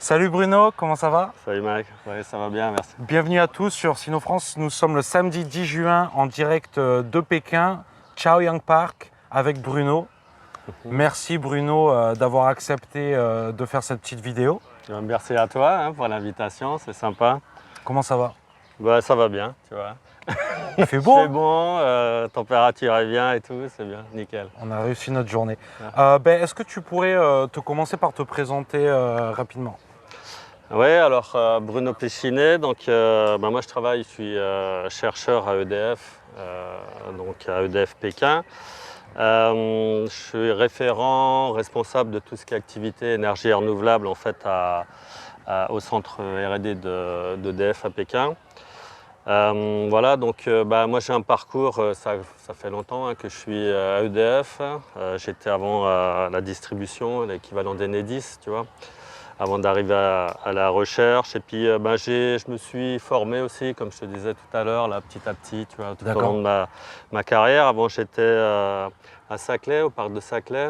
Salut Bruno, comment ça va? Salut Mike, ouais, ça va bien, merci. Bienvenue à tous sur Sino France. Nous sommes le samedi 10 juin en direct de Pékin, Chaoyang Park, avec Bruno. Merci Bruno d'avoir accepté de faire cette petite vidéo. Merci à toi pour l'invitation, c'est sympa. Comment ça va? Bah, ça va bien, tu vois. Il fait beau? C'est bon, température est bien et tout, c'est bien, nickel. On a réussi notre journée. Ouais. Est-ce que tu pourrais te commencer par te présenter rapidement? Oui, alors Bruno Péchinet, donc moi je travaille, je suis chercheur à EDF, donc à EDF Pékin. Je suis référent, responsable de tout ce qui est activité énergie renouvelable en fait au centre R&D d'EDF à Pékin. Voilà, donc moi j'ai un parcours, ça fait longtemps que je suis à EDF. J'étais avant à la distribution, l'équivalent d'Enedis, tu vois, avant d'arriver à la recherche. Et puis je me suis formé aussi, comme je te disais tout à l'heure, là, petit à petit, tu vois, tout au long de ma carrière. Avant j'étais à Saclay, au parc de Saclay.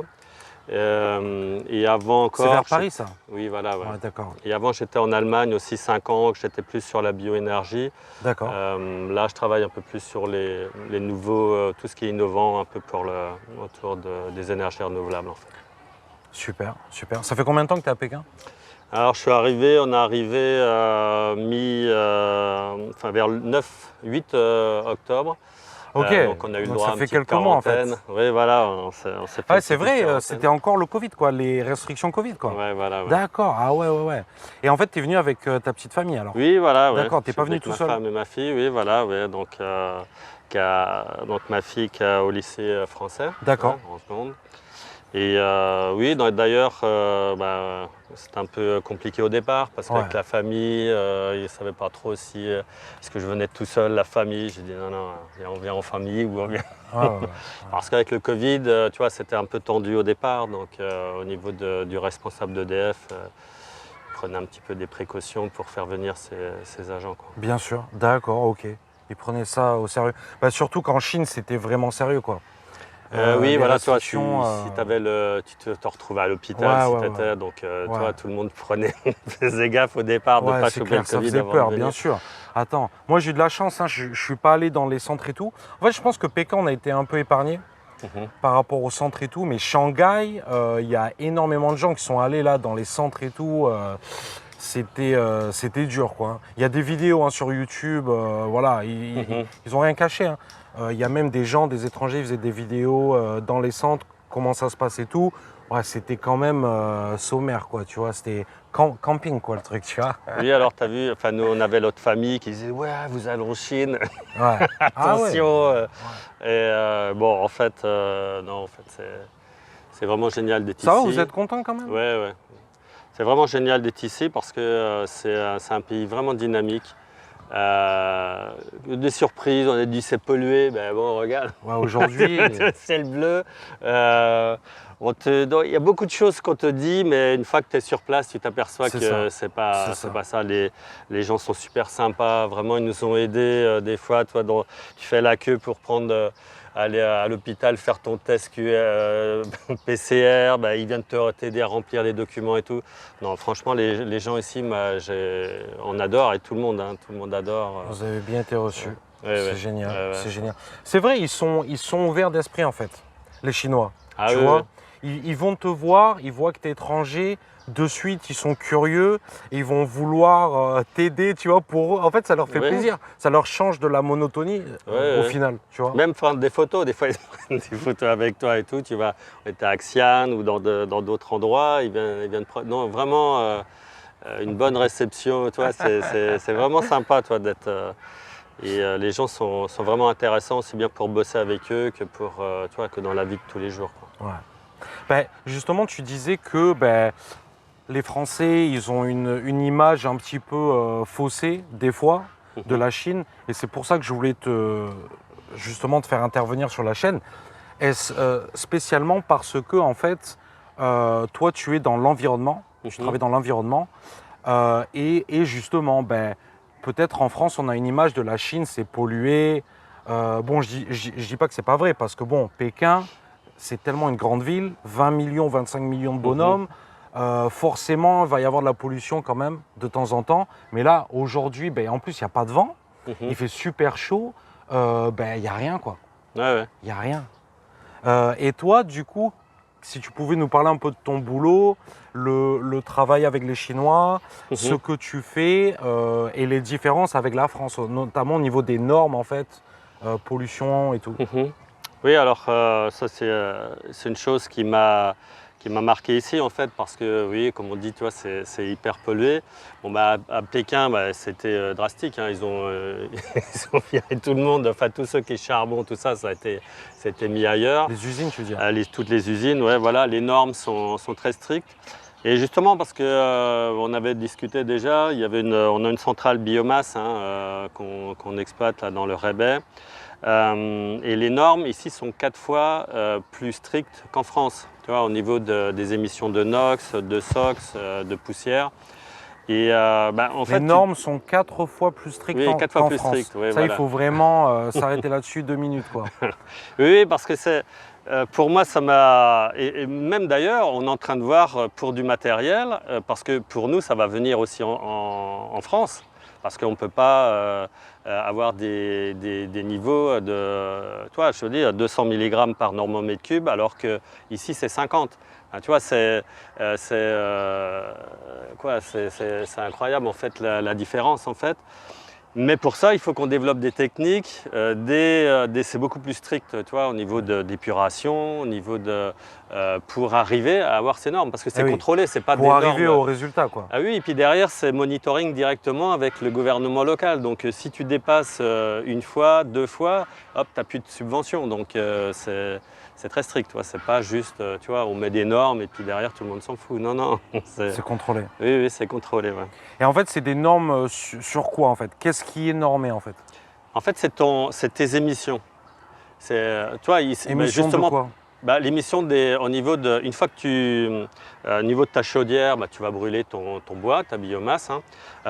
Et avant encore. C'est vers Paris ça? Oui, voilà. Ouais. Ouais, d'accord. Et avant j'étais en Allemagne aussi 5 ans, que j'étais plus sur la bioénergie. D'accord. Là je travaille un peu plus sur les nouveaux, tout ce qui est innovant un peu autour des énergies renouvelables en fait. Super, super. Ça fait combien de temps que tu es à Pékin? Alors on est arrivé vers le 9-8 octobre. Ok, donc on a eu le donc droit ça à une fait petite quelques mois en fait. quarantaine. Oui, voilà, on s'est fait Ouais, une c'est petite vrai, quarantaine. c'était encore le Covid, quoi, les restrictions Covid, quoi. Ouais, voilà. Ouais. D'accord, ah ouais. Et en fait, tu es venu avec ta petite famille alors? Oui, voilà. Ouais. D'accord, t'es pas venu tout seul? Ma femme et ma fille, oui, voilà. Ouais, donc ma fille qui est au lycée français. D'accord. En seconde. Et oui, d'ailleurs, c'était un peu compliqué au départ parce qu'avec la famille, ils ne savaient pas trop si est-ce que je venais tout seul, la famille. J'ai dit non, on vient en famille ou on vient. Parce qu'avec le Covid, tu vois, c'était un peu tendu au départ. Donc au niveau du responsable d'EDF, il prenait un petit peu des précautions pour faire venir ses agents, quoi. Bien sûr, d'accord, ok. Ils prenaient ça au sérieux. Surtout qu'en Chine, c'était vraiment sérieux, quoi. Oui, voilà, toi, si tu te retrouvais à l'hôpital, si tu étais, donc toi, tout le monde faisait gaffe au départ de ne pas choper le Covid. Ça faisait peur, bien sûr. Attends, moi j'ai eu de la chance, hein, je ne suis pas allé dans les centres et tout. En fait, je pense que Pékin, on a été un peu épargné par rapport au centre et tout, mais Shanghai, il y a énormément de gens qui sont allés là dans les centres et tout. C'était dur, quoi. Il y a des vidéos sur YouTube, voilà, ils n'ont rien caché. Hein. Il y a même des gens, des étrangers, qui faisaient des vidéos dans les centres, comment ça se passe et tout. Ouais, c'était quand même sommaire, quoi, tu vois. C'était camping, quoi, le truc, tu vois. Oui, alors, tu as vu, nous, on avait l'autre famille qui disait « Ouais, vous allez en Chine, Ouais. attention !» Et bon, en fait, non, en fait, c'est vraiment génial d'être ici. Ça va, vous êtes content quand même? Ouais. C'est vraiment génial d'être ici parce que c'est un pays vraiment dynamique. Des surprises, on a dit c'est pollué, ben bon, regarde. Ouais, aujourd'hui. Le ciel bleu. Il y a beaucoup de choses qu'on te dit, mais une fois que tu es sur place, tu t'aperçois que c'est pas ça. Les gens sont super sympas, vraiment, ils nous ont aidés. Des fois, toi, tu fais la queue pour aller à l'hôpital, faire ton test PCR, ils viennent t'aider à remplir les documents et tout. Non, franchement, les gens ici, on adore, et tout le monde adore. Vous avez bien été reçus. C'est génial, c'est génial. Ouais. C'est vrai, ils sont ouverts d'esprit en fait, les Chinois. Tu oui, vois, oui. Ils vont te voir, ils voient que tu es étranger, de suite ils sont curieux, ils vont vouloir t'aider, tu vois, pour eux. En fait, ça leur fait plaisir, ça leur change de la monotonie au final, tu vois. Même prendre des photos, des fois ils prennent des photos avec toi et tout, tu vas, on était à Xi'an ou dans d'autres endroits, ils viennent prendre. Non, vraiment une bonne réception, toi, c'est vraiment sympa, toi, d'être. Les gens sont vraiment intéressants, aussi bien pour bosser avec eux que que dans la vie de tous les jours, quoi. Ouais. Justement, tu disais que les Français, ils ont une image un petit peu faussée, des fois, de la Chine. Et c'est pour ça que je voulais justement te faire intervenir sur la chaîne. Spécialement parce que, en fait, toi, tu es dans l'environnement, tu travailles dans l'environnement. Et justement, peut-être en France, on a une image de la Chine, c'est pollué. Bon, je dis pas que c'est pas vrai, parce que bon, Pékin, c'est tellement une grande ville, 20 millions, 25 millions de bonhommes. forcément, il va y avoir de la pollution quand même de temps en temps. Mais là, aujourd'hui, ben, en plus, il n'y a pas de vent. Il fait super chaud. Ben, il n'y a rien, quoi. Ouais. Il n'y a rien. Et toi, du coup, si tu pouvais nous parler un peu de ton boulot, le travail avec les Chinois, ce que tu fais et les différences avec la France, notamment au niveau des normes, en fait, pollution et tout. Oui, alors ça c'est une chose qui m'a marqué ici en fait parce que oui, comme on dit, tu vois, c'est hyper pollué. Bon bah à Pékin, bah, c'était drastique, hein. Ils ont viré tout le monde, enfin tous ceux qui charbon, tout ça, ça a été mis ailleurs. Les usines, tu veux dire? Toutes les usines, ouais, voilà, les normes sont très strictes. Et justement parce que on avait discuté déjà, on a une centrale biomasse hein, qu'on exploite là, dans le Rebais. Et les normes ici sont 4 fois plus strictes qu'en France, tu vois, au niveau des émissions de NOx, de SOx, de poussière. Et en fait, les normes sont 4 fois plus strictes oui, 4 fois qu'en plus France. strictes. Oui, Ça, voilà. il faut vraiment s'arrêter là-dessus 2 minutes, quoi. Oui, parce que pour moi, ça m'a. Et même d'ailleurs, on est en train de voir pour du matériel, parce que pour nous, ça va venir aussi en France. Parce qu'on ne peut pas avoir des niveaux de, toi, je veux dire, 200 mg par normomètre cube, alors qu'ici, c'est 50. Tu vois, c'est incroyable, en fait, la différence, en fait. Mais pour ça, il faut qu'on développe des techniques, c'est beaucoup plus strict, tu vois, au niveau d'épuration, au niveau pour arriver à avoir ces normes, parce que c'est contrôlé, c'est pas des normes. Pour arriver au résultat, quoi. Ah oui, et puis derrière, c'est monitoring directement avec le gouvernement local. Donc si tu dépasses une fois, 2 fois, hop, tu n'as plus de subvention. Donc c'est très strict, tu vois. C'est pas juste, tu vois, on met des normes et puis derrière, tout le monde s'en fout. Non, non. C'est contrôlé. Oui, c'est contrôlé, ouais. Et en fait, c'est des normes sur quoi, en fait? Qu'est-ce qui est normé, en fait? En fait, c'est tes émissions. Tu vois, Émissions de quoi? L'émission au niveau de, une fois que au niveau de ta chaudière, tu vas brûler ton bois, ta biomasse, hein,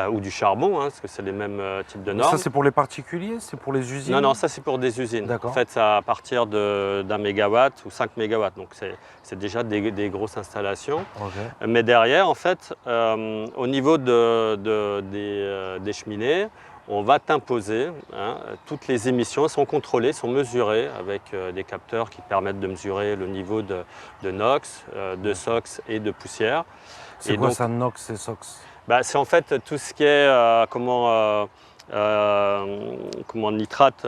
ou du charbon, hein, parce que c'est les mêmes types de normes. Ça, c'est pour les particuliers? C'est pour les usines? Non, ça c'est pour des usines. En fait, c'est à partir d'1 mégawatt ou 5 mégawatts, donc c'est déjà des grosses installations. Okay. Mais derrière, en fait, au niveau des cheminées, on va t'imposer, hein, toutes les émissions sont contrôlées, sont mesurées avec des capteurs qui permettent de mesurer le niveau de NOx, de SOx et de poussière. C'est quoi ça, NOx et SOx? C'est en fait tout ce qui est nitrate,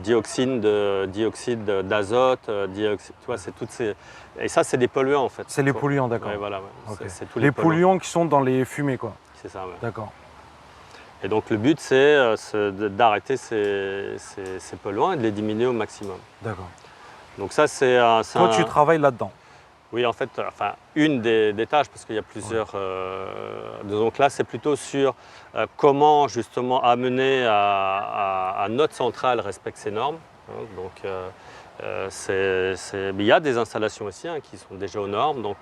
dioxyde d'azote, tu vois, c'est toutes ces. Et ça, c'est des polluants en fait. C'est les polluants, d'accord. Ouais, voilà, ouais. Okay. C'est tous les polluants qui sont dans les fumées, quoi. C'est ça, ouais. D'accord. Et donc le but, c'est d'arrêter ces polluants et de les diminuer au maximum. D'accord. Donc ça, Toi, tu travailles là-dedans? Oui, en fait, enfin, une des tâches, parce qu'il y a plusieurs. Donc là, c'est plutôt sur comment justement amener à notre centrale respecte ces normes. Hein. Donc, il y a des installations aussi hein, qui sont déjà aux normes. Donc,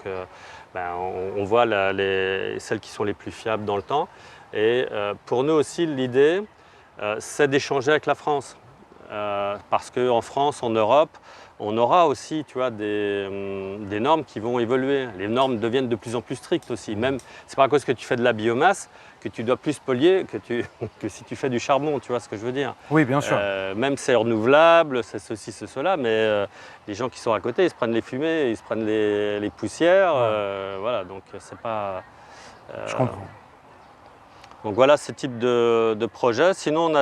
on voit celles qui sont les plus fiables dans le temps. Et pour nous aussi, l'idée, c'est d'échanger avec la France. Parce qu'en France, en Europe, on aura aussi, tu vois, des normes qui vont évoluer. Les normes deviennent de plus en plus strictes aussi. Même, c'est pas à cause que tu fais de la biomasse que tu dois plus polluer que si tu fais du charbon, tu vois ce que je veux dire. Oui, bien sûr. Même c'est renouvelable, c'est ceci, c'est cela, mais les gens qui sont à côté, ils se prennent les fumées, ils se prennent les poussières, voilà, donc c'est pas... Je comprends. Donc voilà ce type de projet. Sinon, on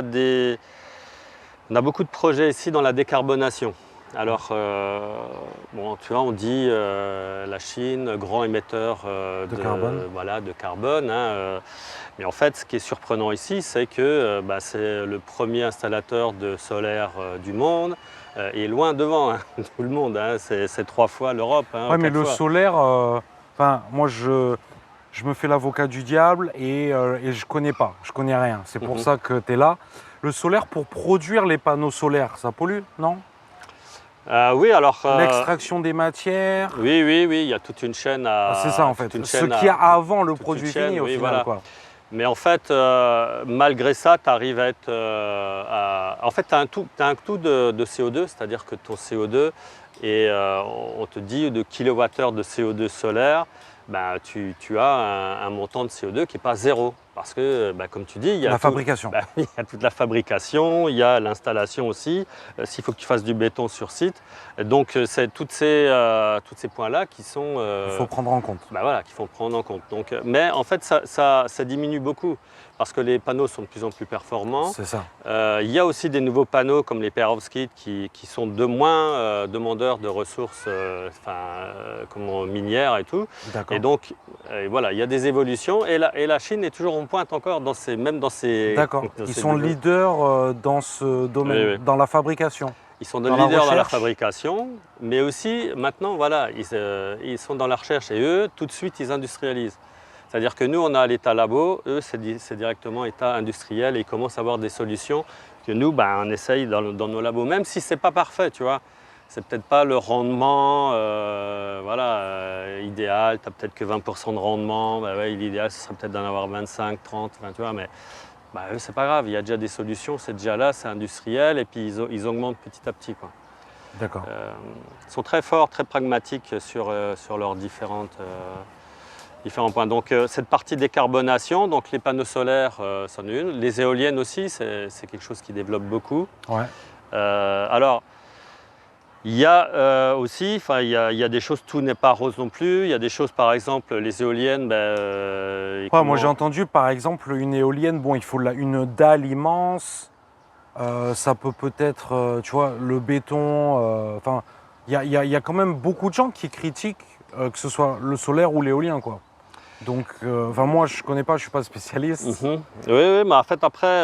a beaucoup de projets ici dans la décarbonation. Alors, bon, tu vois, on dit la Chine, grand émetteur de carbone. Hein, mais en fait, ce qui est surprenant ici, c'est que c'est le premier installateur de solaire du monde et loin devant hein, tout le monde. Hein, c'est 3 fois l'Europe. Hein, oui, mais le solaire, moi, je me fais l'avocat du diable et je connais pas, je connais rien. C'est pour ça que tu es là. Le solaire, pour produire les panneaux solaires, ça pollue, non? Oui, alors... L'extraction des matières. Oui, il y a toute une chaîne à... c'est ça en fait, ce qu'il y a avant le produit fini au final. Voilà. Quoi. Mais en fait, malgré ça, tu arrives à être... En fait, tu as un taux de CO2, c'est-à-dire que ton CO2, Et on te dit de kilowattheure de CO2 solaire, ben, tu as un montant de CO2 qui n'est pas zéro. Parce que, ben, comme tu dis, il y a La fabrication. Ben, il y a toute la fabrication, il y a l'installation aussi, s'il faut que tu fasses du béton sur site. Donc, c'est tous ces points-là qui sont… Il faut prendre en compte. Ben voilà, qu'il faut prendre en compte. Donc, mais en fait, ça diminue beaucoup parce que les panneaux sont de plus en plus performants. C'est ça. Il y a aussi des nouveaux panneaux comme les perovskites qui sont de moins demandeurs de ressources minières et tout. D'accord. Et donc, voilà, il y a des évolutions et la Chine est toujours en pointe encore, même dans ces… D'accord. Ils sont leaders dans ce domaine, Oui, oui. dans la fabrication. Ils sont Dans leaders la dans la recherche. fabrication, mais aussi maintenant, voilà, ils sont dans la recherche et eux, tout de suite, ils industrialisent. C'est-à-dire que nous, on a l'état labo, eux, c'est directement état industriel et ils commencent à avoir des solutions que nous, ben, on essaye dans nos labos, même si ce n'est pas parfait, tu vois. C'est peut-être pas le rendement idéal, tu n'as peut-être que 20% de rendement, ben ouais, l'idéal, ce serait peut-être d'en avoir 25, 30, tu vois, mais ben, eux, c'est pas grave, il y a déjà des solutions, c'est déjà là, c'est industriel et puis ils augmentent petit à petit, quoi. D'accord. Ils sont très forts, très pragmatiques sur leurs différents points. Donc cette partie décarbonation, donc les panneaux solaires, c'en est une. Les éoliennes aussi, c'est quelque chose qui développe beaucoup. Ouais. Alors, il y a aussi, il y a des choses, tout n'est pas rose non plus. Il y a des choses, par exemple, les éoliennes. Moi, j'ai entendu, par exemple, une éolienne, bon, il faut une dalle immense. Ça peut-être, tu vois, le béton. Enfin, il y a quand même beaucoup de gens qui critiquent que ce soit le solaire ou l'éolien, quoi. Donc, moi, je connais pas, je suis pas spécialiste. Oui, mais en fait, après,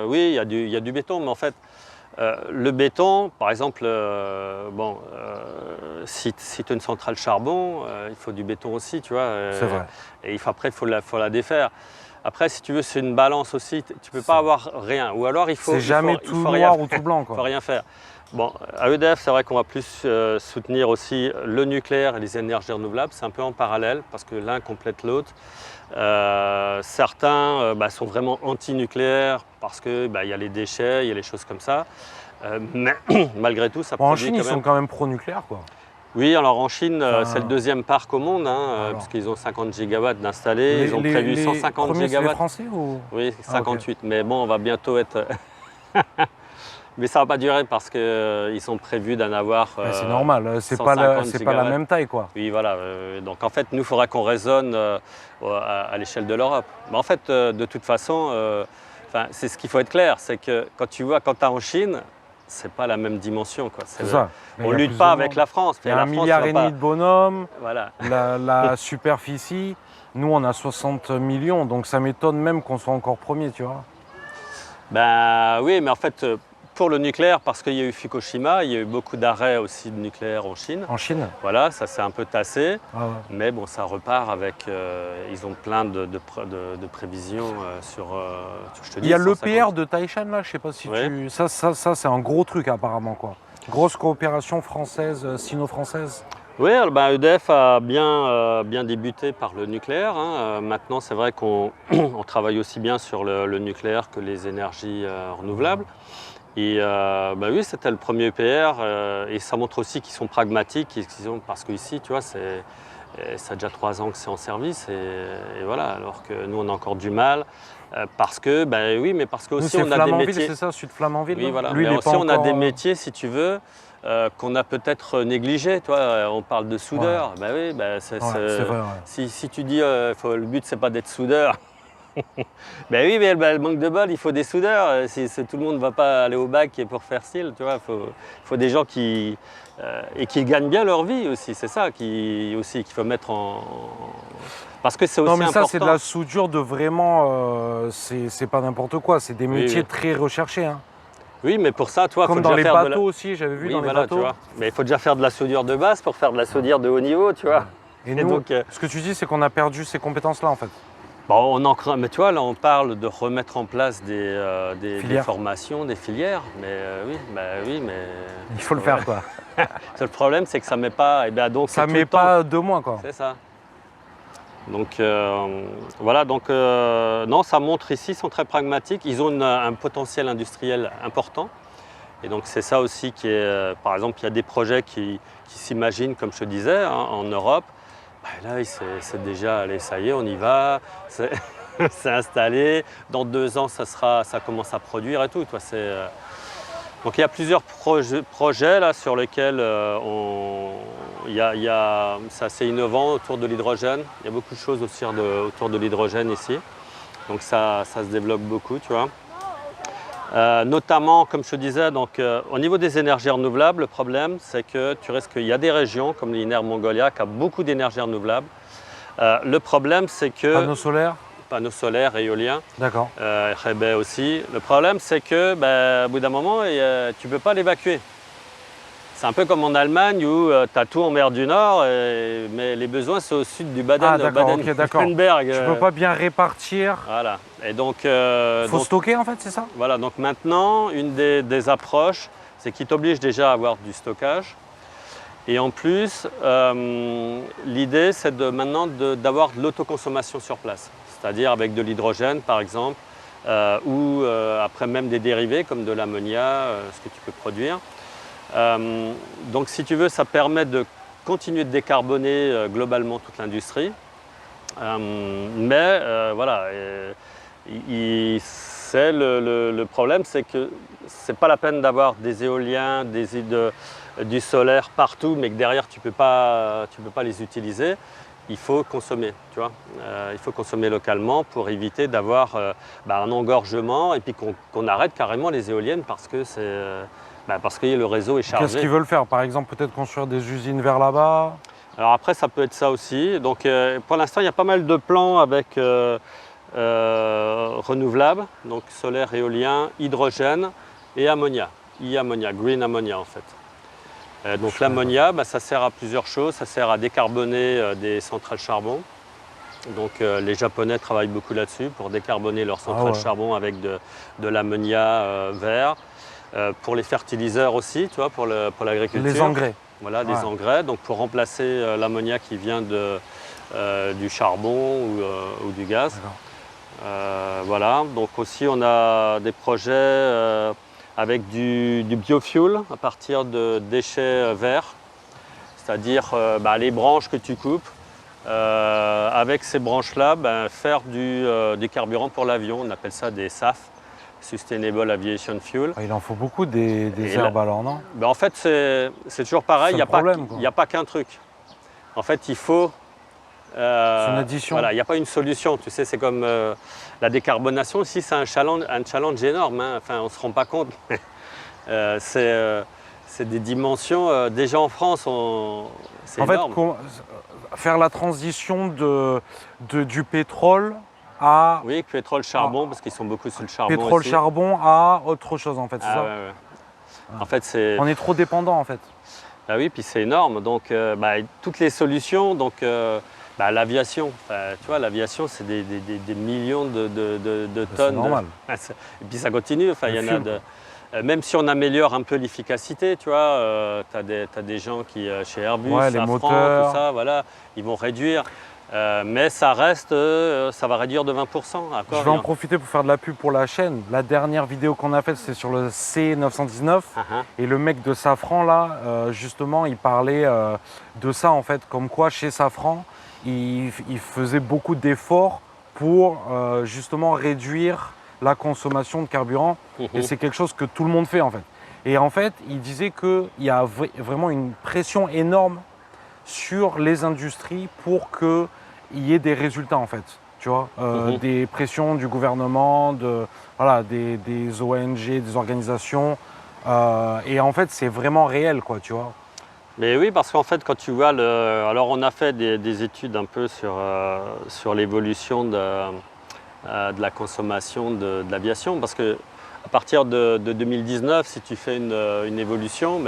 oui, il y a du béton, mais en fait, le béton, par exemple, si tu as une centrale charbon, il faut du béton aussi, tu vois. C'est vrai. Et après, il faut la défaire. Après, si tu veux, c'est une balance aussi. Tu ne peux pas avoir rien. Ou alors, il faut. C'est jamais tout noir ou tout blanc, quoi. Il ne faut rien faire. Bon, à EDF, c'est vrai qu'on va plus soutenir aussi le nucléaire et les énergies renouvelables. C'est un peu en parallèle parce que l'un complète l'autre. Certains sont vraiment anti-nucléaires parce qu'il y a les déchets, il y a les choses comme ça. Mais malgré tout, ça En produit Chine, ils sont quand même pro-nucléaire, quoi. Oui, alors en Chine, c'est le deuxième parc au monde, parce qu'ils ont 50 gigawatts d'installés. Ils ont prévu 150 gigawatts. C'est les gigawatts. Français ou… Oui, 58. Okay. Mais bon, on va bientôt être… Mais ça ne va pas durer parce qu'ils sont prévus d'en avoir… c'est normal, c'est pas la même taille, quoi. Oui, voilà. Donc en fait, nous, il faudra qu'on raisonne à l'échelle de l'Europe. Mais en fait, de toute façon, c'est ce qu'il faut être clair, c'est que quand tu es en Chine, c'est pas la même dimension, quoi. C'est ça. On ne lutte pas avec la France. Il y a 1,5 milliard de bonhommes, voilà. la superficie. Nous, on a 60 millions, donc ça m'étonne même qu'on soit encore premier, tu vois. Ben oui, mais en fait, pour le nucléaire, parce qu'il y a eu Fukushima, il y a eu beaucoup d'arrêts aussi de nucléaire en Chine. En Chine ? Voilà, ça s'est un peu tassé, mais bon, ça repart avec… ils ont plein de prévisions sur… je te dis, il y a l'EPR de Taishan, là, je sais pas si oui. Ça c'est un gros truc, apparemment, quoi. Grosse coopération française, sino-française. Oui, EDF a bien débuté par le nucléaire. Maintenant, c'est vrai qu'on travaille aussi bien sur le nucléaire que les énergies renouvelables. Et oui, c'était le premier EPR et ça montre aussi qu'ils sont pragmatiques parce qu'ici, tu vois, ça a déjà 3 ans que c'est en service et voilà, alors que nous, on a encore du mal. Parce que, oui, mais parce que aussi on a des métiers… C'est ça, Sud Flamanville. Oui, voilà. Lui, mais aussi on a des encore… métiers, si tu veux, qu'on a peut-être négligés. Toi, on parle de soudeur. Ouais. C'est vrai. Ouais. Si tu dis le but c'est pas d'être soudeur. Oui, mais le manque de bol, il faut des soudeurs. Tout le monde ne va pas aller au bac pour faire style, tu vois. Faut des gens qui gagnent bien leur vie aussi. C'est ça qu'il faut mettre en… Parce que c'est aussi important. Non, mais ça, c'est de la soudure de vraiment… c'est pas n'importe quoi. C'est des métiers très recherchés. Hein. Oui, mais pour ça, toi, comme faut dans déjà les faire bateaux aussi, j'avais vu dans les bateaux. Tu vois. Mais il faut déjà faire de la soudure de base pour faire de la soudure de haut niveau, tu vois. Et nous, donc, ce que tu dis, c'est qu'on a perdu ces compétences-là, en fait. Bon, mais tu vois, là, on parle de remettre en place des formations, des filières. Mais oui, mais… Il faut le faire, quoi. Le problème, c'est que ça ne met pas… donc, ça ne met pas 2 mois, quoi. C'est ça. Donc, voilà, non, ça montre ici, ils sont très pragmatiques. Ils ont un potentiel industriel important. Et donc c'est ça aussi qui est, par exemple, il y a des projets qui s'imaginent, comme je te disais, hein, en Europe. Bah, là, c'est déjà, allez, ça y est, on y va, c'est c'est installé. Dans 2 ans, ça commence à produire et tout. Toi, donc il y a plusieurs projets là, sur lesquels c'est assez innovant autour de l'hydrogène. Il y a beaucoup de choses aussi autour de l'hydrogène ici. Donc ça se développe beaucoup, tu vois. Notamment, comme je te disais, donc, au niveau des énergies renouvelables, le problème, c'est que tu risques qu'il y a des régions, comme l'INER Mongolia, qui a beaucoup d'énergie renouvelable. Le problème, c'est que... Panneaux solaires et éoliens. D'accord. Rebais aussi. Le problème, c'est que, au bout d'un moment, tu ne peux pas l'évacuer. C'est un peu comme en Allemagne où tu as tout en mer du Nord, mais les besoins sont au sud du Baden-Württemberg. Tu ne peux pas bien répartir. Voilà. Et donc, faut stocker en fait, c'est ça? Voilà, donc maintenant, une des approches, c'est qu'ils t'obligent déjà à avoir du stockage. Et en plus, l'idée, c'est maintenant d'avoir de l'autoconsommation sur place. C'est-à-dire avec de l'hydrogène, par exemple, ou après même des dérivés comme de l'ammonia, ce que tu peux produire. Donc si tu veux, ça permet de continuer de décarboner globalement toute l'industrie. Mais voilà, le problème, c'est que ce n'est pas la peine d'avoir des éoliens, du solaire partout, mais que derrière tu peux pas les utiliser. Il faut consommer, tu vois. Il faut consommer localement pour éviter d'avoir un engorgement et puis qu'on arrête carrément les éoliennes parce que le réseau est chargé. Qu'est-ce qu'ils veulent faire? Par exemple, peut-être construire des usines vers là-bas? Alors après, ça peut être ça aussi. Donc pour l'instant, il y a pas mal de plans avec renouvelables, donc solaire, éolien, hydrogène et ammonia. E-ammonia, green ammonia en fait. Donc l'ammonia, ça sert à plusieurs choses. Ça sert à décarboner des centrales charbon. Donc les Japonais travaillent beaucoup là-dessus pour décarboner leurs centrales charbon avec de l'ammonia vert. Pour les fertiliseurs aussi, tu vois, pour l'agriculture. Les engrais. Voilà, des engrais. Donc pour remplacer l'ammonia qui vient du charbon ou du gaz. Voilà. Donc aussi on a des projets avec du biofuel à partir de déchets verts, c'est-à-dire les branches que tu coupes, avec ces branches-là, faire du carburant pour l'avion, on appelle ça des SAF, Sustainable Aviation Fuel. Il en faut beaucoup des herbes alors, non? En fait, c'est toujours pareil, il n'y a pas qu'un truc. En fait, il faut... c'est une addition. Voilà, il n'y a pas une solution, tu sais, c'est comme la décarbonation aussi, c'est un challenge énorme, hein. Enfin, on ne se rend pas compte. C'est des dimensions, déjà en France, c'est énorme. En fait, faire la transition du pétrole à... Oui, pétrole-charbon, parce qu'ils sont beaucoup sur le charbon pétrole-charbon à autre chose, en fait, c'est ça? En fait, on est trop dépendant, en fait. Ah oui, puis c'est énorme. Donc, toutes les solutions, donc... l'aviation, tu vois, l'aviation, c'est des millions de tonnes. C'est normal. Et puis ça continue. Enfin, il y en a même si on améliore un peu l'efficacité, tu vois, tu as des gens qui, chez Airbus, les Safran, moteurs. tout ça, voilà, ils vont réduire. Mais ça reste, ça va réduire de 20%. Je vais en profiter pour faire de la pub pour la chaîne. La dernière vidéo qu'on a faite, c'est sur le C919. Et le mec de Safran, là, justement, il parlait de ça, en fait, comme quoi, chez Safran, il faisait beaucoup d'efforts pour justement réduire la consommation de carburant. Et c'est quelque chose que tout le monde fait, en fait. Et en fait, il disait qu'il y a vraiment une pression énorme sur les industries pour qu'il y ait des résultats, en fait. Tu vois, des pressions du gouvernement, des ONG, des organisations. Et en fait, c'est vraiment réel, quoi, tu vois. Mais oui, parce qu'en fait, quand tu vois alors on a fait des études un peu sur l'évolution de la consommation de l'aviation, parce que à partir de 2019, si tu fais une évolution,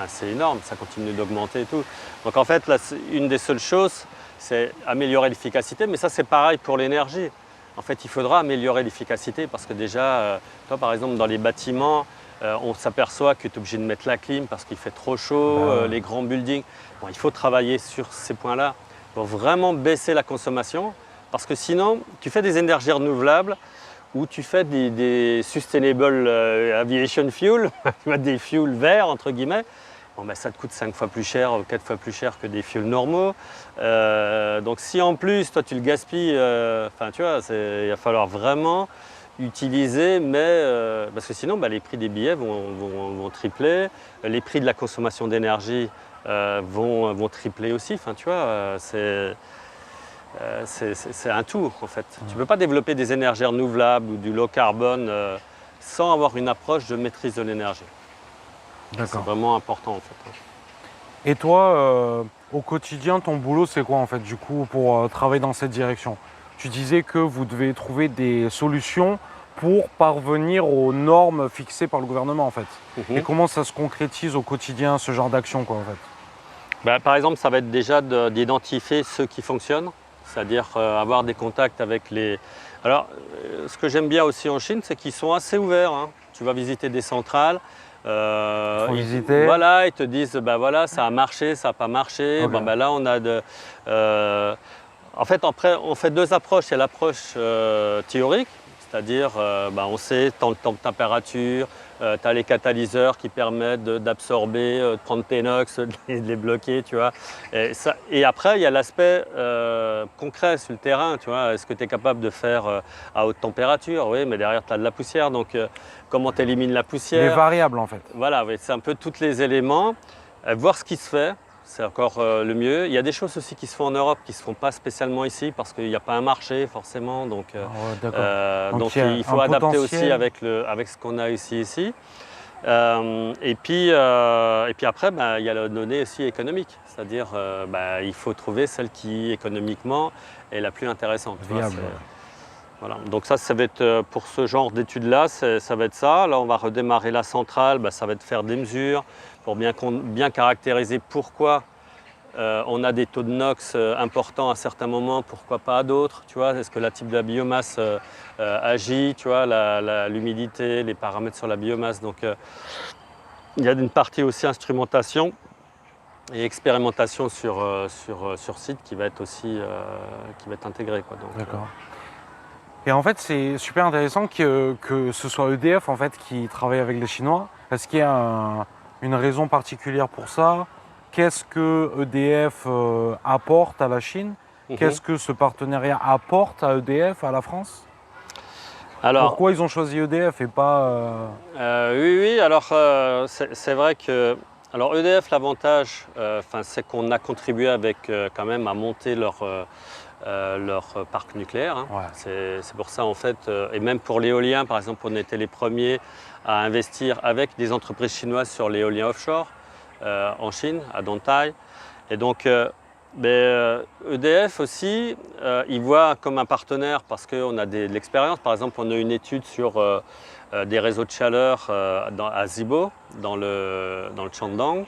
c'est énorme, ça continue d'augmenter et tout. Donc en fait, là, une des seules choses, c'est améliorer l'efficacité, mais ça c'est pareil pour l'énergie. En fait, il faudra améliorer l'efficacité parce que déjà, toi par exemple, dans les bâtiments, on s'aperçoit que tu es obligé de mettre la clim parce qu'il fait trop chaud, les grands buildings. Bon, il faut travailler sur ces points-là pour vraiment baisser la consommation parce que sinon, tu fais des énergies renouvelables où tu fais des sustainable aviation fuel, tu vois, des fuels verts entre guillemets. Bon, ben, ça te coûte 5 fois plus cher, 4 fois plus cher que des fuels normaux. Donc si en plus toi tu le gaspilles, tu vois, il va falloir vraiment utiliser, mais parce que sinon les prix des billets vont tripler, les prix de la consommation d'énergie vont tripler aussi. Tu vois, c'est un tout en fait. Tu ne peux pas développer des énergies renouvelables ou du low carbone sans avoir une approche de maîtrise de l'énergie. C'est vraiment important en fait. Et toi, au quotidien, ton boulot c'est quoi en fait du coup pour travailler dans cette direction? Tu disais que vous devez trouver des solutions pour parvenir aux normes fixées par le gouvernement en fait. Et comment ça se concrétise au quotidien ce genre d'action quoi en fait? Par exemple, ça va être déjà d'identifier ceux qui fonctionnent, c'est-à-dire avoir des contacts avec les... Alors, ce que j'aime bien aussi en Chine, c'est qu'ils sont assez ouverts. Hein. Tu vas visiter des centrales, Voilà, ils te disent, voilà, ça a marché, ça n'a pas marché. Okay. Là, on a en fait, après, on fait deux approches. Il y a l'approche théorique, c'est-à-dire, on sait tant de température, tu as les catalyseurs qui permettent d'absorber, de prendre tes NOx, de les bloquer, tu vois. Et après, il y a l'aspect concret sur le terrain, tu vois. Est-ce que tu es capable de faire à haute température? Oui, mais derrière, tu as de la poussière, donc comment tu élimines la poussière? Les variables en fait. Voilà, oui, c'est un peu tous les éléments. Voir ce qui se fait, c'est encore le mieux. Il y a des choses aussi qui se font en Europe qui ne se font pas spécialement ici parce qu'il n'y a pas un marché forcément. Donc il faut adapter aussi avec ce qu'on a ici. Et puis après, il y a la donnée aussi économique. C'est-à-dire il faut trouver celle qui économiquement est la plus intéressante. Viable. Voilà. Donc ça va être pour ce genre d'études-là, ça va être ça. Là, on va redémarrer la centrale, ça va être faire des mesures pour bien caractériser pourquoi on a des taux de NOx importants à certains moments, pourquoi pas à d'autres. Tu vois, est-ce que la type de la biomasse agit, tu vois, l'humidité, les paramètres sur la biomasse. Donc il y a une partie aussi instrumentation et expérimentation sur site qui va être aussi intégrée. D'accord. Et en fait, c'est super intéressant que ce soit EDF en fait qui travaille avec les Chinois. Est-ce qu'il y a une raison particulière pour ça? Qu'est-ce que EDF apporte à la Chine? Qu'est-ce que ce partenariat apporte à EDF, à la France? Alors, pourquoi ils ont choisi EDF et pas... Oui, alors c'est vrai que... Alors EDF, l'avantage, c'est qu'on a contribué avec quand même à monter leur parc nucléaire. Hein. Ouais. C'est pour ça en fait, et même pour l'éolien, par exemple, on était les premiers à investir avec des entreprises chinoises sur l'éolien offshore en Chine, à Dantai. Et donc EDF aussi, ils voient comme un partenaire parce qu'on a de l'expérience. Par exemple, on a une étude sur des réseaux de chaleur à Zibo, dans le Shandong.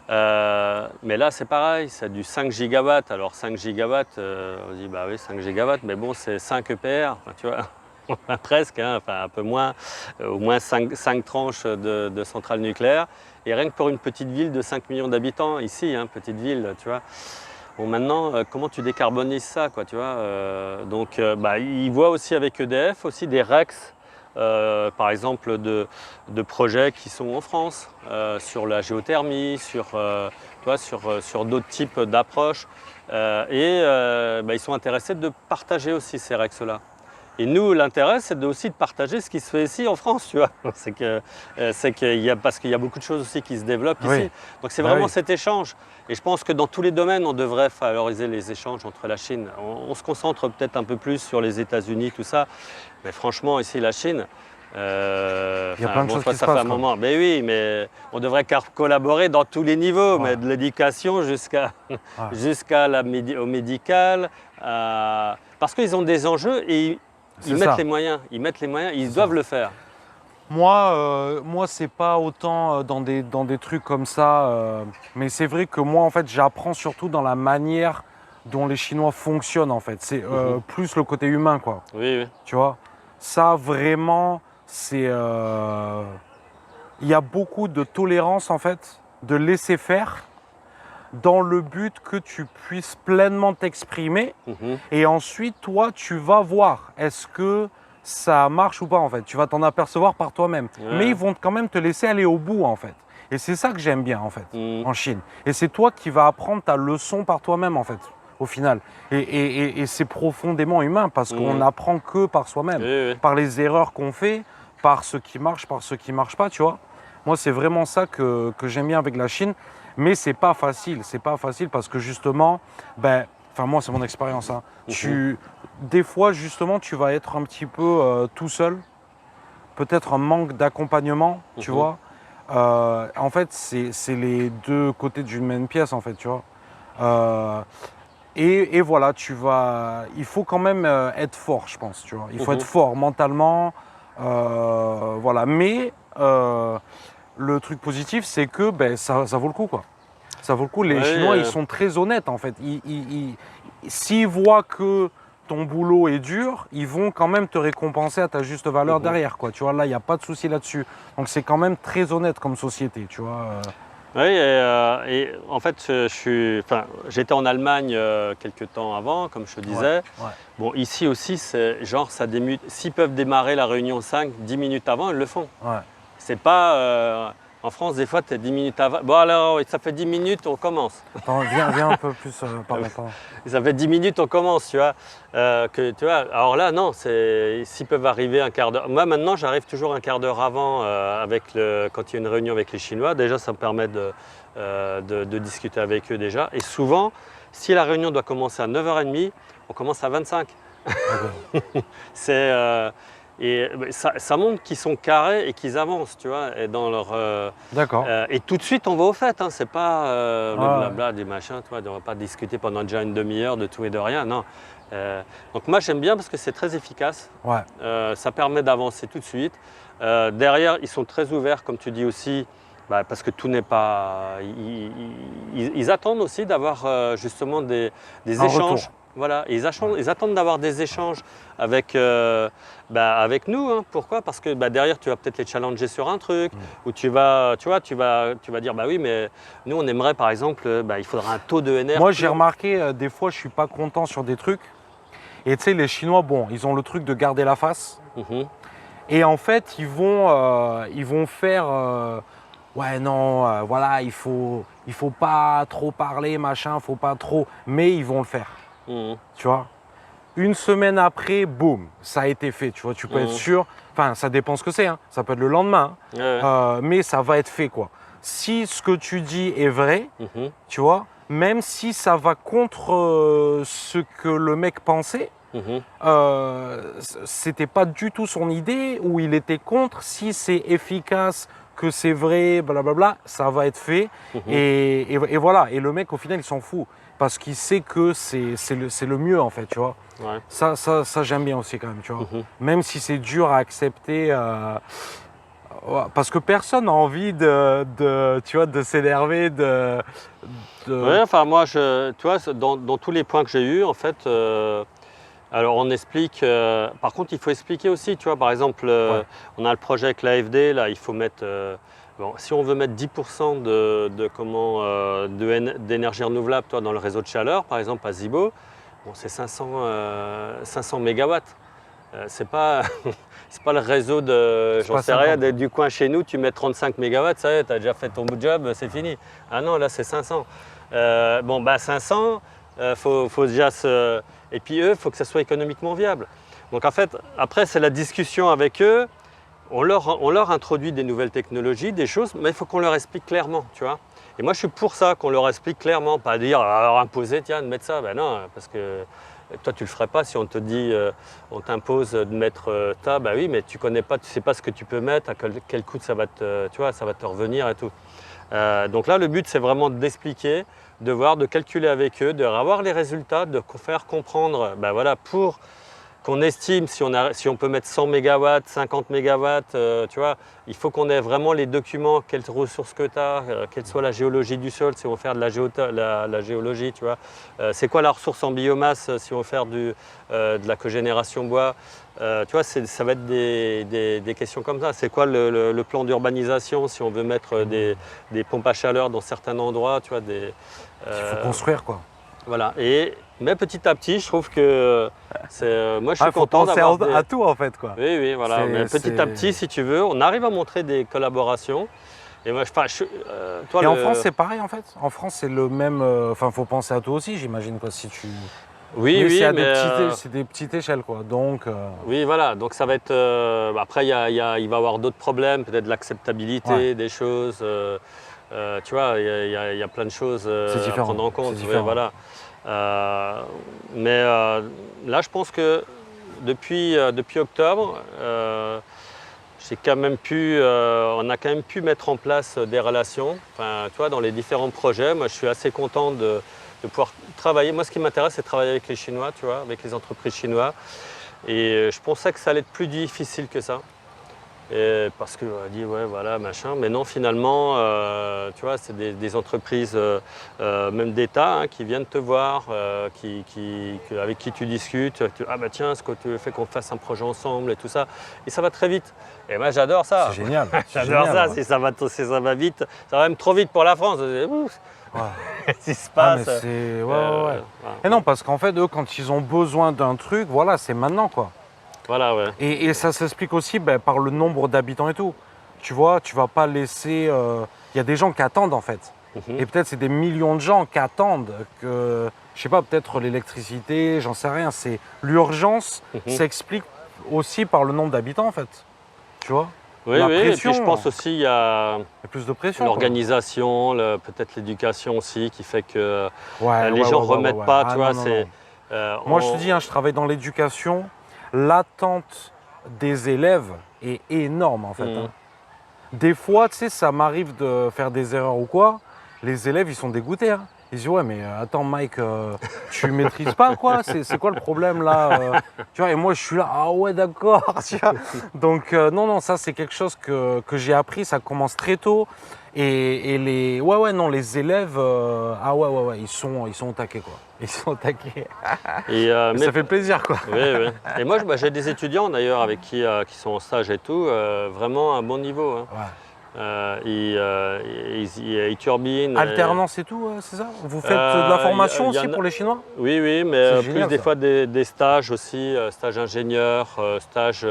Mais là, c'est pareil, c'est du 5 gigawatts. Alors 5 gigawatts, on dit oui, 5 gigawatts, mais bon, c'est 5 EPR, tu vois, presque, hein, un peu moins, au moins 5 tranches de centrales nucléaires. Et rien que pour une petite ville de 5 millions d'habitants, ici, hein, petite ville, tu vois. Bon, maintenant, comment tu décarbonises ça, quoi, tu vois donc, ils voient aussi avec EDF aussi des REX, par exemple de projets qui sont en France, sur la géothermie, sur d'autres types d'approches. Ils sont intéressés de partager aussi ces REX-là. Et nous, l'intérêt, c'est aussi de partager ce qui se fait ici en France, tu vois. Parce qu'il y a beaucoup de choses aussi qui se développent ici. Donc c'est vraiment cet échange. Et je pense que dans tous les domaines, on devrait favoriser les échanges entre la Chine. On se concentre peut-être un peu plus sur les États-Unis, tout ça. Mais franchement, ici, la Chine, il y a plein de choses qui se passent. Mais oui, mais on devrait collaborer dans tous les niveaux, mais de l'éducation jusqu'au médical. Parce qu'ils ont des enjeux et ils mettent les moyens, ils doivent le faire. Moi, c'est pas autant dans des trucs comme ça, mais c'est vrai que moi, en fait, j'apprends surtout dans la manière dont les Chinois fonctionnent, en fait. C'est plus le côté humain, quoi. Oui. Tu vois, ça, vraiment, c'est... Il y a beaucoup de tolérance, en fait, de laisser faire, dans le but que tu puisses pleinement t'exprimer. Et ensuite, toi, tu vas voir, est-ce que ça marche ou pas en fait. Tu vas t'en apercevoir par toi-même. Ouais. Mais ils vont quand même te laisser aller au bout en fait. Et c'est ça que j'aime bien en fait, en Chine. Et c'est toi qui vas apprendre ta leçon par toi-même en fait, au final. Et c'est profondément humain parce qu'on n'apprend que par soi-même, Oui, oui. par les erreurs qu'on fait, par ce qui marche, par ce qui marche pas, tu vois. Moi, c'est vraiment ça que j'aime bien avec la Chine. Mais c'est pas facile parce que justement, enfin moi c'est mon expérience. Hein. Des fois justement tu vas être un petit peu tout seul, peut-être un manque d'accompagnement, tu vois. En fait c'est les deux côtés d'une même pièce en fait, tu vois. Et voilà, il faut quand même être fort, je pense, tu vois. Il faut être fort mentalement, voilà. Mais le truc positif, c'est que ça vaut le coup, quoi. Ça vaut le coup. Les Chinois, ils sont très honnêtes, en fait. S'ils voient que ton boulot est dur, ils vont quand même te récompenser à ta juste valeur derrière, quoi. Tu vois, là, il n'y a pas de souci là-dessus. Donc, c'est quand même très honnête comme société, tu vois. Oui, et en fait, j'étais en Allemagne quelques temps avant, comme je te disais. Ouais. Bon, ici aussi, c'est genre, s'ils peuvent démarrer la réunion 5-10 minutes avant, ils le font. Ouais. C'est pas... en France, des fois, tu es 10 minutes avant. Bon, alors, ça fait 10 minutes, on commence. Attends, viens un peu plus par maintenant. Ça fait 10 minutes, on commence, tu vois. Alors là, non, s'ils peuvent arriver un quart d'heure. Moi, maintenant, j'arrive toujours un quart d'heure avant quand il y a une réunion avec les Chinois. Déjà, ça me permet de discuter avec eux déjà. Et souvent, si la réunion doit commencer à 9h30, on commence à 25. Et ça montre qu'ils sont carrés et qu'ils avancent, tu vois, et dans leur. D'accord. Et tout de suite, on va au fait. Hein, c'est pas le blabla des machins, tu vois. On va pas discuter pendant déjà une demi-heure de tout et de rien, non. Donc moi, j'aime bien parce que c'est très efficace. Ouais. Ça permet d'avancer tout de suite. Derrière, ils sont très ouverts, comme tu dis aussi, parce que tout n'est pas. Ils attendent aussi d'avoir justement des échanges. Retour. Voilà, ils attendent d'avoir des échanges avec nous. Hein. Pourquoi? Parce que derrière, tu vas peut-être les challenger sur un truc, ou tu vas dire, bah oui, mais nous, on aimerait, par exemple, il faudra un taux de NR. Moi, j'ai remarqué, des fois, je suis pas content sur des trucs. Et tu sais, les Chinois, bon, ils ont le truc de garder la face. Et en fait, ils vont faire, ouais, non, voilà, il faut pas trop parler, machin, faut pas trop. Mais ils vont le faire. Tu vois, une semaine après, boum, ça a été fait. Tu vois, tu peux être sûr. Enfin, ça dépend ce que c'est. Hein. Ça peut être le lendemain, mais ça va être fait, quoi. Si ce que tu dis est vrai, tu vois, même si ça va contre ce que le mec pensait, c'était pas du tout son idée ou il était contre. Si c'est efficace, que c'est vrai, blablabla, ça va être fait. Et voilà. Et le mec, au final, il s'en fout. Parce qu'il sait que c'est le mieux, en fait, tu vois. Ouais. Ça j'aime bien aussi, quand même, tu vois. Même si c'est dur à accepter, parce que personne n'a envie tu vois, de s'énerver, Ouais, enfin, moi, tu vois, dans tous les points que j'ai eus, en fait, alors on explique. Par contre, il faut expliquer aussi, tu vois, par exemple, on a le projet avec l'AFD, là, il faut mettre. Bon, si on veut mettre 10% d'énergie renouvelable, toi, dans le réseau de chaleur, par exemple à Zibo, bon, c'est 500 mégawatts. C'est pas, c'est pas le réseau j'en sais rien, du coin chez nous, tu mets 35 mégawatts, ça y est, tu as déjà fait ton job, c'est fini. Ah non, là c'est 500. 500, faut déjà se. Et puis eux, il faut que ça soit économiquement viable. Donc en fait, après, c'est la discussion avec eux. On leur introduit des nouvelles technologies, des choses, mais il faut qu'on leur explique clairement, tu vois. Et moi, je suis pour ça, qu'on leur explique clairement, pas dire, alors imposer, tiens, de mettre ça. Ben non, parce que toi, tu le ferais pas si on te dit, on t'impose de mettre ta, ben oui, mais tu connais pas, tu sais pas ce que tu peux mettre, à quel coût ça va te revenir et tout. Donc là, le but, c'est vraiment d'expliquer, de calculer avec eux, de avoir les résultats, de faire comprendre, ben voilà, pour qu'on estime si on peut mettre 100 MW, 50 MW, tu vois, il faut qu'on ait vraiment les documents, quelles ressources que tu as, quelle soit la géologie du sol, si on veut faire de la géologie, tu vois, c'est quoi la ressource en biomasse si on veut faire de la cogénération bois, tu vois, ça va être des questions comme ça. C'est quoi le plan d'urbanisation si on veut mettre des pompes à chaleur dans certains endroits, tu vois, il faut construire, quoi. Voilà. Mais petit à petit, je trouve que moi, je suis faut content penser d'avoir à tout en fait, quoi. Oui, oui, voilà. Mais petit à petit, si tu veux, on arrive à montrer des collaborations. Et moi, toi, Et en France, c'est pareil en fait. En France, c'est le même. Enfin, faut penser à toi aussi, j'imagine, quoi. Si tu. Oui, Mais oui, c'est à mais c'est des petites échelles, quoi. Donc. oui, voilà. Donc ça va être. Après, il va y avoir d'autres problèmes, peut-être de l'acceptabilité Ouais. des choses. Tu vois, il y a plein de choses C'est à différent. prendre en C'est compte. Oui, différent. voilà. Mais là, je pense que depuis octobre, on a quand même pu mettre en place des relations. Enfin, tu vois, dans les différents projets, moi, je suis assez content de pouvoir travailler. Moi, ce qui m'intéresse, c'est de travailler avec les Chinois, tu vois, avec les entreprises chinoises. Et je pensais que ça allait être plus difficile que ça. Et parce qu'on a dit, ouais, voilà, machin. Mais non, finalement, tu vois, c'est des entreprises, même d'État, hein, qui viennent te voir, avec qui tu discutes. Ah bah tiens, est-ce que tu fais qu'on fasse un projet ensemble et tout ça. Et ça va très vite. Et moi, j'adore ça. C'est génial. J'adore ça. Ouais. Si ça va vite, ça va même trop vite pour la France. Ouais. Qu'est-ce qui se Ah, mais passe? c'est. Ouais, ouais. Voilà. Et non, parce qu'en fait, eux, quand ils ont besoin d'un truc, voilà, c'est maintenant, quoi. Voilà, ouais. Et ça s'explique aussi par le nombre d'habitants et tout. Tu vois, tu vas pas laisser. Il y a des gens qui attendent en fait. Mhm. Et peut-être c'est des millions de gens qui attendent que, je sais pas, peut-être l'électricité, j'en sais rien. C'est l'urgence Mhm. s'explique aussi par le nombre d'habitants en fait. Tu vois, Oui, la oui. Et pression. puis je pense aussi il y a Il y a plus de pression. Quoi. l'organisation, peut-être l'éducation aussi, qui fait que Ouais, les gens ne remettent pas, Ah, tu vois. non, non, non. Moi, je te dis, hein, je travaille dans l'éducation. L'attente des élèves est énorme en fait. Mhm. Hein. Des fois, tu sais, ça m'arrive de faire des erreurs ou quoi. Les élèves, ils sont dégoûtés. Hein. Ils disent, ouais, mais attends, Mike, tu maîtrises pas, quoi. C'est quoi le problème, là Tu vois, et moi, je suis là, ah ouais, d'accord. Tu vois. Donc, non, non, ça, c'est quelque chose que j'ai appris. Ça commence très tôt. Et les élèves, ah ouais, ils sont au taquet, quoi. Ils sont au taquet. Et, Mais ça fait plaisir, quoi. oui, oui. Et moi, j'ai des étudiants d'ailleurs avec qui sont en stage et tout, vraiment à un bon niveau. Hein. Ouais. Ils turbinent. Alternance et tout, c'est ça? Vous faites de la formation aussi pour les Chinois? Oui, oui, mais C'est plus génial, des ça. fois des stages aussi, stage ingénieur, stage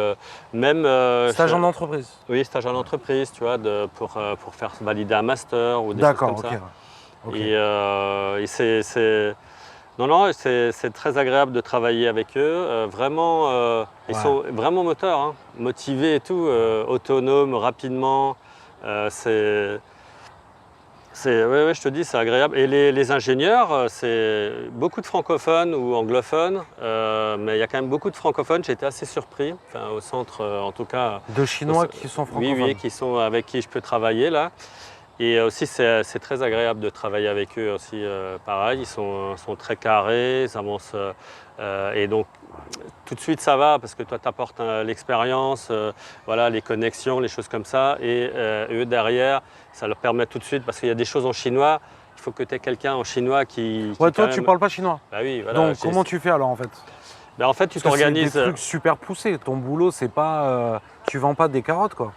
même. Stage en entreprise. Oui, stage en entreprise, tu vois, pour faire valider un master ou des choses D'accord, comme ok. ça. Ok. Et c'est très agréable de travailler avec eux. Vraiment, ils Ouais. sont vraiment moteurs, hein, motivés et tout, autonomes, rapidement. Ouais, je te dis, c'est agréable. Et les ingénieurs, c'est beaucoup de francophones ou anglophones, mais il y a quand même beaucoup de francophones. J'ai été assez surpris, enfin, au centre, en tout cas. De Chinois qui sont francophones. Oui, avec qui je peux travailler là. Et aussi, c'est très agréable de travailler avec eux aussi. Pareil, ils sont très carrés, ils avancent. Et donc, tout de suite, ça va parce que toi, tu apportes l'expérience, voilà, les connexions, les choses comme ça. Et eux, derrière, ça leur permet tout de suite, parce qu'il y a des choses en chinois, il faut que tu aies quelqu'un en chinois qui. Ouais, toi, quand tu même... parles pas chinois. Bah oui, voilà. Donc, comment tu fais alors en fait? Ben, en fait, tu Parce que t'organises. c'est des trucs super poussés. Ton boulot, c'est pas. Tu vends pas des carottes, quoi.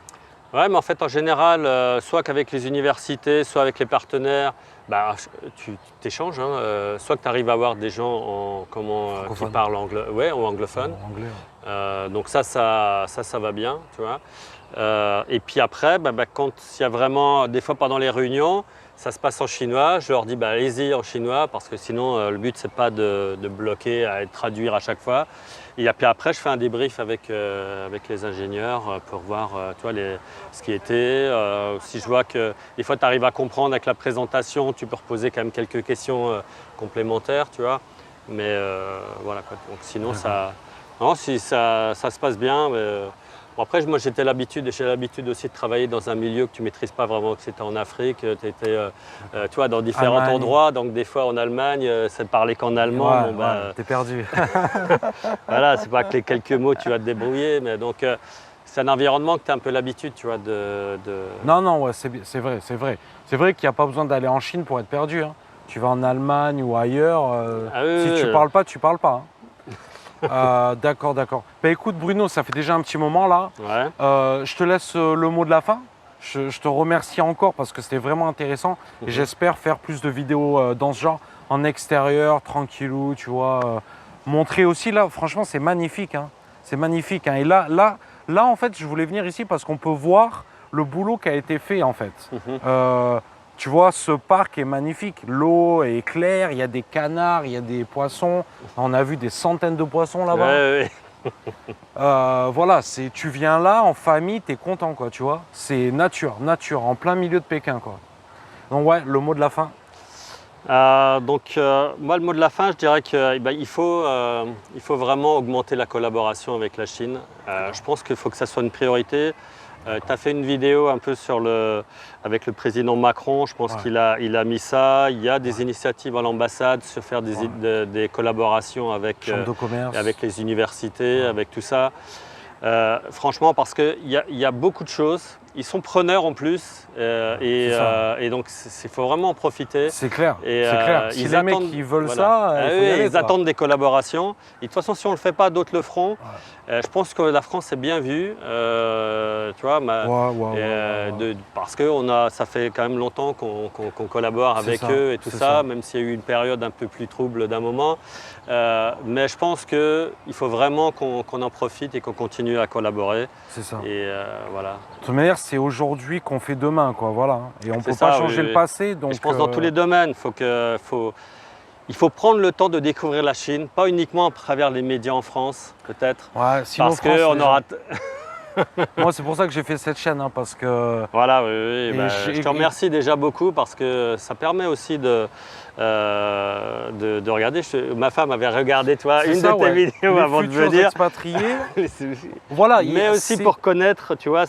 Ouais, mais en fait, en général, soit qu'avec les universités, soit avec les partenaires, bah, tu t'échanges. Hein, soit que tu arrives à avoir des gens qui parlent ou anglophone. En anglais. Ouais. Donc ça va bien, tu vois. Et puis après, quand il y a vraiment, des fois pendant les réunions, ça se passe en chinois, je leur dis allez-y en chinois, parce que sinon le but c'est pas de bloquer, à traduire à chaque fois. Et puis après, je fais un débrief avec les ingénieurs pour voir tu vois, ce qui était. Si je vois que des fois tu arrives à comprendre avec la présentation, tu peux reposer quand même quelques questions complémentaires, tu vois. Mais voilà quoi. Donc sinon si ça se passe bien. Bon, après, moi j'ai l'habitude aussi de travailler dans un milieu que tu ne maîtrises pas vraiment, que c'était en Afrique, tu étais tu vois, dans différents Allemagne. endroits, donc des fois en Allemagne, ça ne parlait qu'en allemand. Ouais, t'es perdu. Voilà, c'est pas que les quelques mots tu vas te débrouiller, mais donc c'est un environnement que tu as un peu l'habitude, tu vois, Non, ouais, c'est vrai. C'est vrai qu'il n'y a pas besoin d'aller en Chine pour être perdu. Hein. Tu vas en Allemagne ou ailleurs, si tu parles pas, tu parles pas. Hein. D'accord. Bah, écoute Bruno, ça fait déjà un petit moment là. Ouais. Je te laisse le mot de la fin. Je te remercie encore parce que c'était vraiment intéressant et j'espère faire plus de vidéos dans ce genre en extérieur, tranquillou, tu vois. Montrer aussi, là, franchement, c'est magnifique. Hein. C'est magnifique. Hein. Et là, en fait, je voulais venir ici parce qu'on peut voir le boulot qui a été fait, en fait. Tu vois, ce parc est magnifique. L'eau est claire, il y a des canards, il y a des poissons. On a vu des centaines de poissons là-bas. Ouais, Voilà, tu viens là en famille, tu es content, quoi, tu vois. C'est nature, en plein milieu de Pékin, quoi. Donc ouais, le mot de la fin. Moi, le mot de la fin, je dirais qu'il faut vraiment augmenter la collaboration avec la Chine. Je pense qu'il faut que ça soit une priorité. Tu as fait une vidéo un peu avec le président Macron, je pense qu'il a mis ça. Il y a des initiatives à l'ambassade sur faire des collaborations avec les universités, avec tout ça. Franchement, parce qu'il y a beaucoup de choses. Ils sont preneurs en plus et donc il faut vraiment en profiter. C'est clair, Si les mecs ils veulent ça, ils attendent des collaborations. Et de toute façon, si on ne le fait pas, d'autres le feront. Je pense que la France est bien vue, tu vois, parce que ça fait quand même longtemps qu'on collabore avec eux et tout ça, même s'il y a eu une période un peu plus trouble d'un moment. Mais je pense qu'il faut vraiment qu'on en profite et qu'on continue à collaborer. C'est ça. Et voilà. De toute manière, c'est aujourd'hui qu'on fait demain, quoi. Voilà. Et on ne peut pas changer le passé. Donc, je pense dans tous les domaines, il faut prendre le temps de découvrir la Chine, pas uniquement à travers les médias en France, peut-être. Ouais, sinon parce qu'on aura. Moi, c'est pour ça que j'ai fait cette chaîne, hein, parce que. Voilà, je te remercie déjà beaucoup parce que ça permet aussi de regarder. Ma femme avait regardé une de tes vidéos avant de venir. Expatriés. Voilà. Mais aussi pour connaître, tu vois,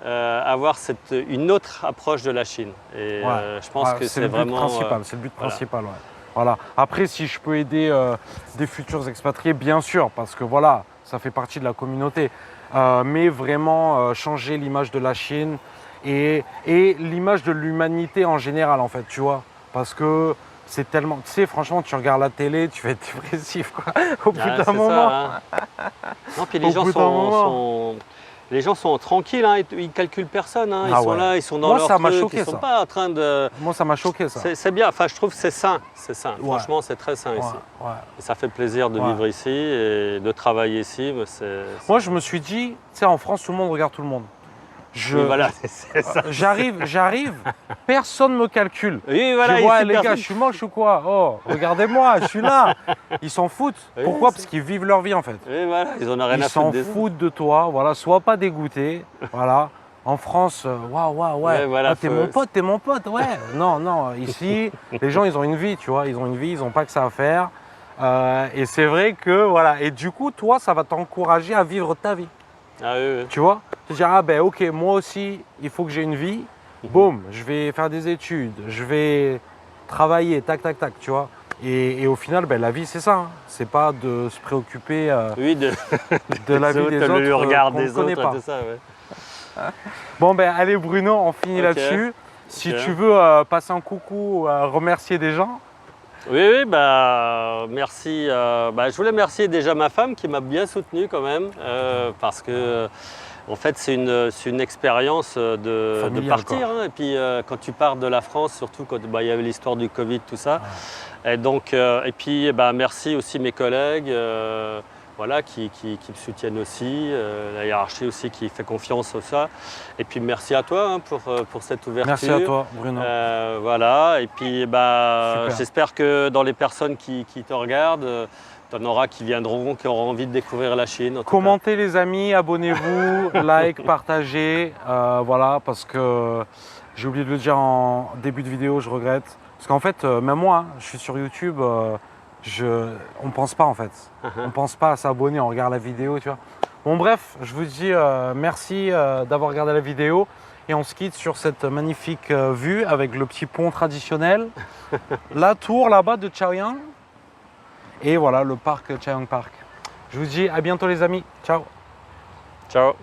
avoir une autre approche de la Chine. Et je pense que c'est vraiment. C'est le but principal. Ouais. Voilà. Après, si je peux aider des futurs expatriés, bien sûr, parce que voilà, ça fait partie de la communauté. Mais vraiment changer l'image de la Chine et l'image de l'humanité en général, en fait, tu vois. Parce que c'est tellement. Tu sais, franchement, tu regardes la télé, tu vas être dépressif, quoi, au bout d'un moment. Ça, hein. Non, puis les gens sont tranquilles, hein, ils ne calculent personne. Hein, ils sont là, ils sont dans leur truc, choqué, ils ne sont pas en train de. Moi, ça m'a choqué, ça. C'est bien, enfin, je trouve que c'est sain. C'est sain. Franchement, c'est très sain ici. Et ça fait plaisir de vivre ici et de travailler ici. Moi, je me suis dit, tu sais, en France, tout le monde regarde tout le monde. Voilà, c'est ça. J'arrive, personne ne me calcule. Oui, voilà, je vois, les gars, je suis moche ou quoi? Oh, regardez-moi, je suis là. Ils s'en foutent. Pourquoi? Parce qu'ils vivent leur vie, en fait. Oui, voilà, ils en ont rien à foutre. Ils s'en foutent de toi, voilà, sois pas dégoûté. Voilà. En France, ouais, voilà, t'es mon pote, ouais. Non, ici, les gens, ils ont une vie, tu vois, ils n'ont pas que ça à faire. Et c'est vrai que, voilà, et du coup, toi, ça va t'encourager à vivre ta vie. Ah oui. Tu vois? Tu te dis, ok, moi aussi, il faut que j'ai une vie. Boum, je vais faire des études, je vais travailler, tac, tu vois. Et au final, la vie, c'est ça. Hein. C'est pas de se préoccuper de la vie des autres, le regard des autres, pas. Tout ça, Bon, allez, Bruno, on finit là-dessus. Si tu veux passer un coucou, remercier des gens. Oui, merci. Je voulais remercier déjà ma femme qui m'a bien soutenu quand même, parce que en fait c'est une expérience de partir. Hein, et puis quand tu pars de la France, surtout quand il y avait l'histoire du Covid, tout ça. Et donc, merci aussi mes collègues. Qui me soutiennent aussi, la hiérarchie aussi qui fait confiance au ça. Et puis merci à toi pour cette ouverture. Merci à toi, Bruno. Et puis j'espère que dans les personnes qui te regardent, tu en auras qui viendront, qui auront envie de découvrir la Chine. Commentez les amis, abonnez-vous, like, partagez. Parce que j'ai oublié de le dire en début de vidéo, je regrette. Parce qu'en fait, même moi, je suis sur YouTube. On ne pense pas en fait. On ne pense pas à s'abonner, on regarde la vidéo, tu vois. Bon bref, je vous dis merci d'avoir regardé la vidéo et on se quitte sur cette magnifique vue avec le petit pont traditionnel, la tour là-bas de Chaoyang et voilà le parc Chaoyang Park. Je vous dis à bientôt les amis, ciao. Ciao.